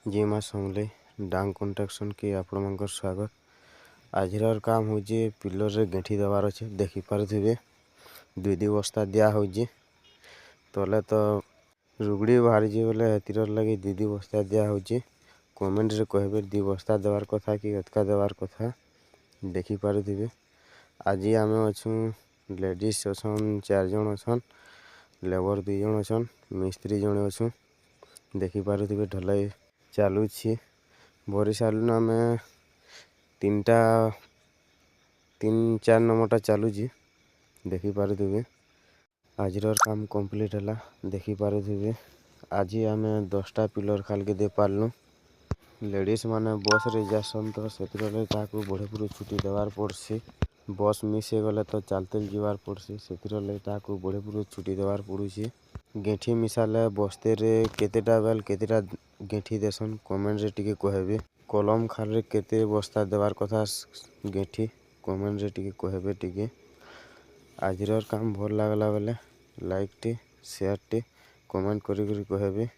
जी माँ संगले डांग कंस्ट्रक्शन की आपमनकर स्वागत। आजर काम हो पिलर रे गेंठी देवार अच्छे देखिपे दुई दी बस्ता दिया हो तले तो रुगड़ी बाहरी बोले हेतिर लगे दी बस्ता दिया हो। कमेंट रे कहबे दी बस्ता देवार कथा कि एतका देवार कथा देखिपे। आज आम अच्छू लेडीज अच्छन 4 जन अच्छन, लेबर 2 जन अच्छन, मिस्त्री जड़े अच्छू देखिपे ढलाई चलुची भरी सारूँ आम 3-4 नंबरटा चलुची देखिपे। आजर काम कंप्लीट है देखिपे। आज आम 10टा पिलर खाल के दे पार्लु। लेडीज माने बस रे जासन तो से बढ़े पूरे छुट्टी देवार पड़सी। बस मिस हो गले तो चलते जीवार पड़सी से बढ़े पूरे छुट्टी देवार पड़ुची। गेंठी मिसाले बस्ते रे केतेटा बेल केतेटा गेंठी देसन कमेंट रे टिके कहबे। कलम खाल रे केते बस्ता देवार कथा गेंठी कमेंट रे टिके कहबे टिके। आजर काम भल लागला बेले like T share T comment करी कहबे।